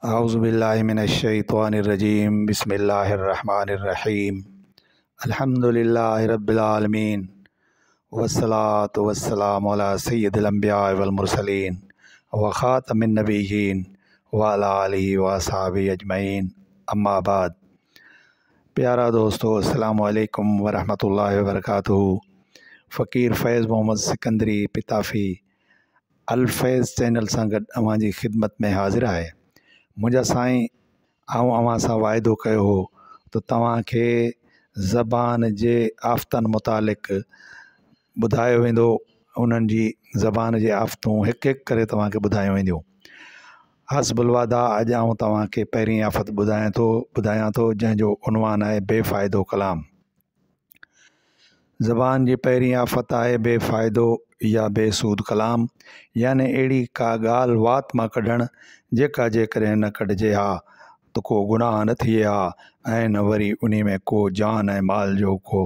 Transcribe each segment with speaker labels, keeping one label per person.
Speaker 1: औज़ुबिल्लाहिमिनश्शैतानिर्रजीम बिस्मिल्लाहिर्रहमानिर्रहीम अल्हम्दुलिल्लाहि रब्बिल आलमीन वस्सलातु वस्सलामु अला सय्यिदिल अंबिया वल मुरसलीन व खातमिन नबिय्यीन व अला आलिहि व अस्हाबिहि अजमईन अम्मा बाद। प्यारा दोस्तों, अस्सलामु अलैकुम व रहमतुल्लाहि व बरकातुहू। फ़कीर फैज़ मोहम्मद सिकंदरी पिताफ़ी अल फैज़ चैनल सां गॾु अवां जी ख़िदमत में हाज़िर आहे। मुंहिंजा साईं आऊं अवां सां वाइदो कयो हो त तव्हांखे ज़बान जे आफ़तनि मुतालिक़ ॿुधायो वेंदो, उन्हनि जी ज़बान जे आफ़तूं हिकु हिकु करे तव्हांखे ॿुधायूं वेंदियूं। हस्बुल वादा अॼु आऊं तव्हांखे पहिरीं आफ़त ॿुधायां थो जंहिंजो उनवान आहे बेफ़ाइदो कलाम। ज़बान जी पहिरीं आफ़त आहे बेफ़ाइदो या बेसूद कलाम, यानी अहिड़ी का ॻाल्हि वात मां कढणु जेका जेकॾहिं न कढिजे हा त को गुनाह न थिए हा ऐं न वरी उन में को जान ऐं माल जो को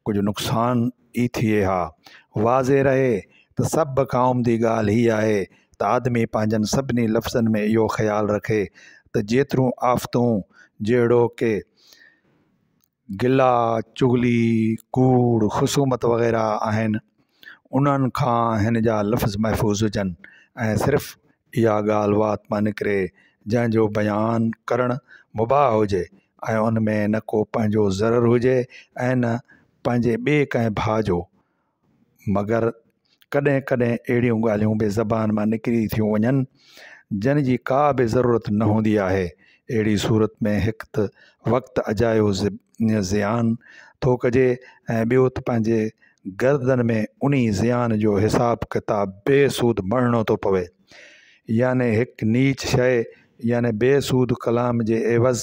Speaker 1: कुझु नुक़सान ई थिए हा। वाज़े रहे त सभु क़ौम जी ॻाल्हि हीअ आहे त आदमी पंहिंजनि सभिनी लफ़्ज़नि में इहो ख़्यालु रखे त जेतिरियूं आफ़तूं जहिड़ो के गिला, चुगली, कूड़, ख़ुसूमत वग़ैरह आहिनि, उन्हनि खां हिन जा लफ़्ज़ महफ़ूज़ हुजनि ऐं सिर्फ़ु इहा ॻाल्हि वात मां निकिरे जंहिंजो बयानु करणु मुबाह हुजे ऐं उन में न को पंहिंजो ज़रर हुजे ऐं न पंहिंजे ॿिए कंहिं भाउ जो। मगर कॾहिं कॾहिं अहिड़ियूं ॻाल्हियूं बि ज़बान मां निकिरी थियूं वञनि जिन जी का बि ज़रूरत न हूंदी आहे। अहिड़ी सूरत में हिकु त वक़्तु अजायो ज़ियान थो कजे ऐं ॿियो त पंहिंजे गर्दन में उन ज़ियान जो हिसाब किताब बेसूद मणिणो थो पवे। याने हिकु नीच शइ याने बेसूद कलाम जे एवज़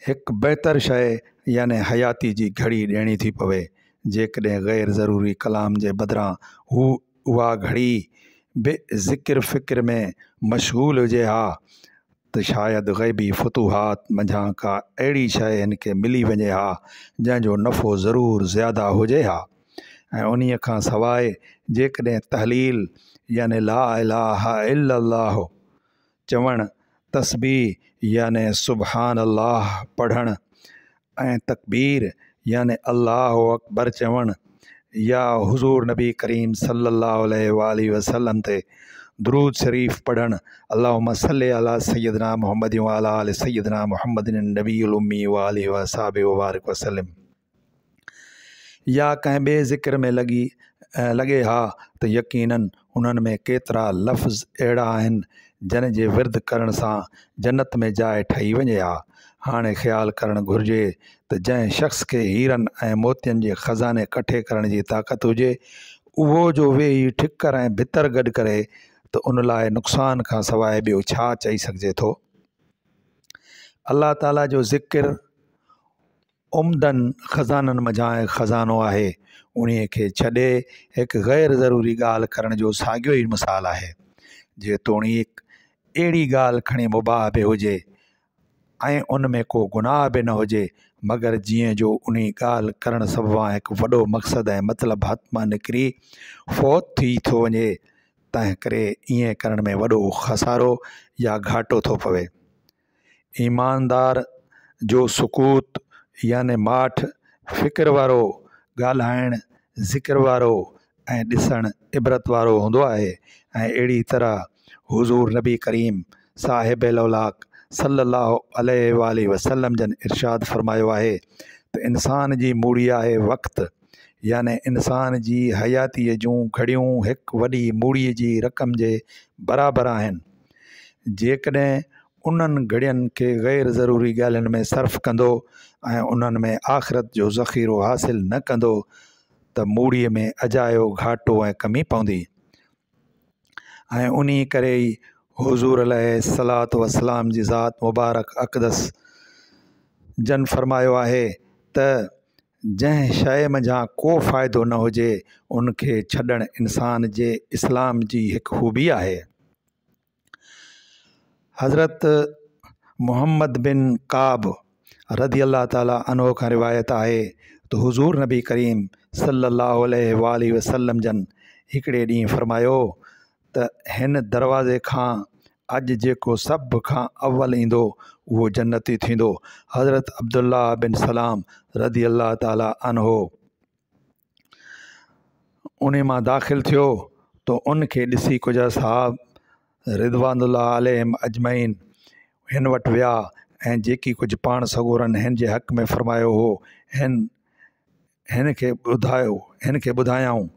Speaker 1: हिकु बहितर शइ याने हयाती जी घड़ी ॾियणी थी पवे। जेकॾहिं ग़ैर ज़रूरी कलाम जे बदिरां उहा घड़ी बे ज़िक्र फ़िक्र में मशगूल हुजे हा त शायदि ग़ैबी फतूहात मंझां का अहिड़ी शइ हिन खे मिली वञे हा जंहिंजो नफ़ो ज़रूरु ज़्यादा हुजे हा। ऐं उन्हीअ खां सवाइ जेकॾहिं तहलील याने ला इलाहा इल्लल्लाह चवणु, तस्बीह याने सुबहान अल्लाह पढ़णु ऐं तकबीर याने अल्लाहु अकबर चवणु या हुज़ूर नबी करीम सल्लल्लाहु अलैहि वसल्लम ते दुरूद शरीफ़ पढ़णु, अल्लाहुम्मा सल्लि अला सय्यदना मुहम्मद व अला आलि सय्यदना मुहम्मदिन नबीयुल उम्मी व आलिहि व असहाबिहि व बारिक वसल्लम। या कंहिं ॿिए ज़िक्र में लॻे हा त यकीनन उन्हनि में केतिरा लफ़्ज़ अहिड़ा आहिनि जिन जे विर्द करण सां जन्नत में जाइ ठही वञे हा। हाणे ख़्यालु करणु घुरिजे त जंहिं शख़्स खे हीरनि ऐं मोतियनि जे ख़ज़ाने कठे करण जी ताक़त हुजे उहो जो वेही ठिकर ऐं भितर गॾु करे त उन लाइ नुक़सान खां सवाइ ॿियो छा चई सघिजे थो। अल्लाह ताला जो ज़िक्र उम्दन ख़ज़ाननि मझां ख़ज़ानो आहे। उन खे छॾे हिकु ग़ैर ज़रूरी ॻाल्हि करण जो साॻियो ई मिसाल आहे। जेतोणीकि अहिड़ी ॻाल्हि खणी मुबाह बि हुजे ऐं उन में को गुनाह बि न हुजे, मगर जीअं जो उन ॻाल्हि करणु सबबा हिकु वॾो मक़सदु ऐं मतिलबु हथ मां निकिरी फ़ौत थी थो वञे, तंहिं करे ईअं करण में वॾो ख़सारो या घाटो थो पवे। ईमानदार जो सुकूत याने माठ फ़िक्र वारो ॻाल्हाइणु ज़िक्र वारो ऐं ॾिसणु इबरत वारो हूंदो आहे। ऐं अहिड़ी तरह हुज़ूर नबी करीम साहिब लौलाक सल्लल्लाहु अलैहि वसल्लम जन इरशाद फ़रमायो आहे त इंसान जी मूड़ी आहे वक़्तु, याने इंसान जी हयातीअ जूं घड़ियूं हिकु वॾी मूड़ीअ जी रक़म जे बराबरि आहिनि। जेकॾहिं उन्हनि घड़ियुनि खे ग़ैर ज़रूरी ॻाल्हियुनि में सर्फ़ कंदो ऐं उन्हनि में आख़िरत जो ज़ख़ीरो हासिलु न कंदो त मूड़ीअ में अजायो घाटो ऐं कमी पवंदी। ऐं उन करे ई हुज़ूर अलैहिस्सलातु वस्सलाम जी ज़ात मुबारक अक़दस जन फ़रमायो आहे त जंहिं शइ मंझां को फ़ाइदो न हुजे उनखे छॾणु इंसान जे इस्लाम जी हिकु ख़ूबी आहे। हज़रत मुहम्मद बिन काब रज़ी अल्लाह ताला अन्हु खां रिवायत आहे त हुज़ूर नबी करीम सल्लल्लाहु अलैहि वसल्लम जन हिकिड़े ॾींहुं फ़रमायो त हिन दरवाज़े खां अॼु जेको सभ खां अव्वल ईंदो उहो जन्नती थींदो। हज़रत अब्दुल्ला बिन सलाम रदी अल्लाह ताला अन्हो उन मां दाख़िल थियो तो उनखे ॾिसी कुझु असहाब रिदवानुल्लाह अलैहिम अजमईन हिन वटि विया ऐं जेकी कुझु पाण सगोरनि हिन जे हक़ में फ़रमायो हो हिन खे ॿुधायऊं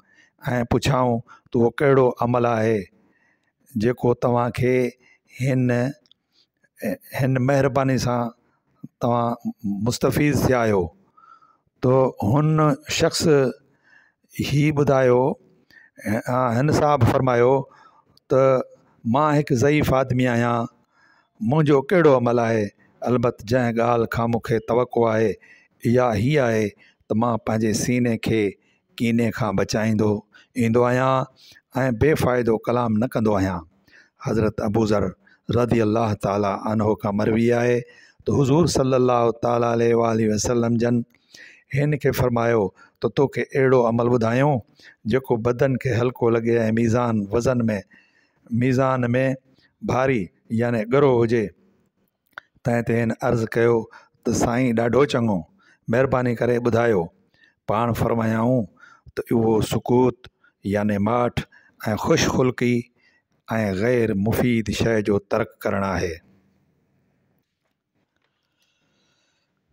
Speaker 1: ऐं पुछाऊं त उहो कहिड़ो अमल आहे जेको तव्हांखे हिन महिरबानी सां तव्हां मुस्तफ़ीज़ थिया आहियो। तो हुन शख़्स ही ॿुधायो, हिन साहब फरमायो त मां हिकु ज़ईफ़ आदमी आहियां, मुंहिंजो कहिड़ो अमल आहे? अलबत जंहिं ॻाल्हि खां मूंखे तवक़ो आहे इहा ही आहे त मां पंहिंजे सीने खे कीने खां बचाईंदो ईंदो आहियां ऐं बेफ़ाइदो कलाम न कंदो आहियां। हज़रत अबू ज़र रदी अल्लाह ताला अन्हो खां मरवी आहे त हुज़ूर सल्लल्लाहु ताला अलैहि वसल्लम जन हिन खे फ़रमायो त तोखे अहिड़ो अमल ॿुधायूं जेको बदन खे हल्को लॻे ऐं मीज़ान में भारी याने ॻरो हुजे। तंहिं ते हिन अर्ज़ु कयो त साईं ॾाढो चङो, महिरबानी करे ॿुधायो। पाण फ़रमायाऊं त उहो सुकूत याने माठ ऐं ख़ुशख़ुल्क़ी ऐं ग़ैर मुफ़ीद शइ जो तर्क करणु आहे।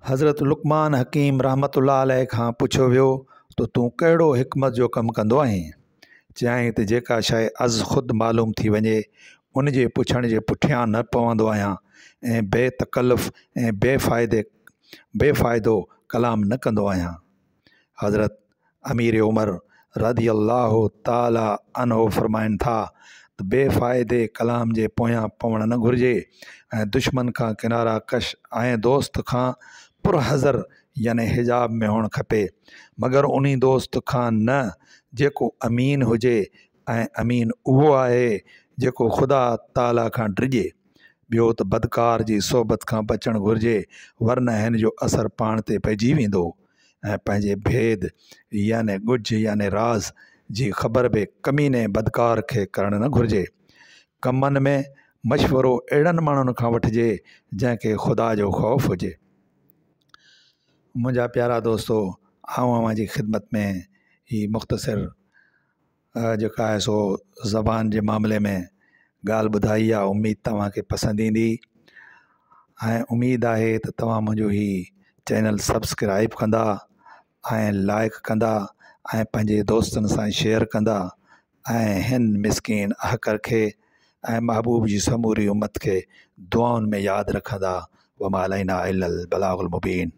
Speaker 1: हज़रत लुक़मान हकीम रहमतुल्लाह अलैह खां पुछियो वियो त तूं कहिड़ो हिकमत जो कमु कंदो आहीं? चयाईं त जेका शइ अज़ ख़ुदि मालूम थी वञे उन जे पुछण जे पुठियां न पवंदो आहियां ऐं बेतकल्लुफ़ ऐं बेफ़ाइदो कलाम न कंदो आहियां। हज़रत अमीर उमर रदी अल्लाह ताला अन्हो फ़रमाइनि था त बेफ़ाइदे कलाम जे पोयां पवणु न घुरिजे ऐं दुश्मन खां किनारा कश ऐं दोस्त खां पुरहज़र याने हिजाब में हुअणु खपे, मगर उन दोस्त खां न जेको अमीन हुजे ऐं अमीन उहो आहे जेको ख़ुदा ताला खां डिॼे। ॿियो त बदकार जी सोबत खां बचणु घुरिजे, वरना हिन जो असरु पाण ते पइजी वेंदो ऐं पंहिंजे भेद याने ॻुझ याने राज़ जी ख़बर बि कमीने बदकार खे करणु न घुरिजे। कमनि में मशवरो अहिड़नि माण्हुनि खां वठिजे जंहिंखे ख़ुदा जो ख़ौफ़ हुजे। मुंहिंजा प्यारा दोस्तो, अव्हां जी ख़िदमत में ही मुख़्तसिर जेका आहे सो ज़बान जे मामले में ॻाल्हि ॿुधाई आहे। उमेद तव्हांखे पसंदि ईंदी ऐं उमेद आहे त तव्हां मुंहिंजो ही चैनल सब्सक्राइब कंदा ऐं लाइक कंदा ऐं पंहिंजे दोस्तनि सां शेयर कंदा ऐं हिन मिसकीन अहकर खे ऐं महबूब जी समूरी उम्मत खे दुआउनि में यादि रखंदा। वमा अलैना इल्लल बलागुल मुबीन।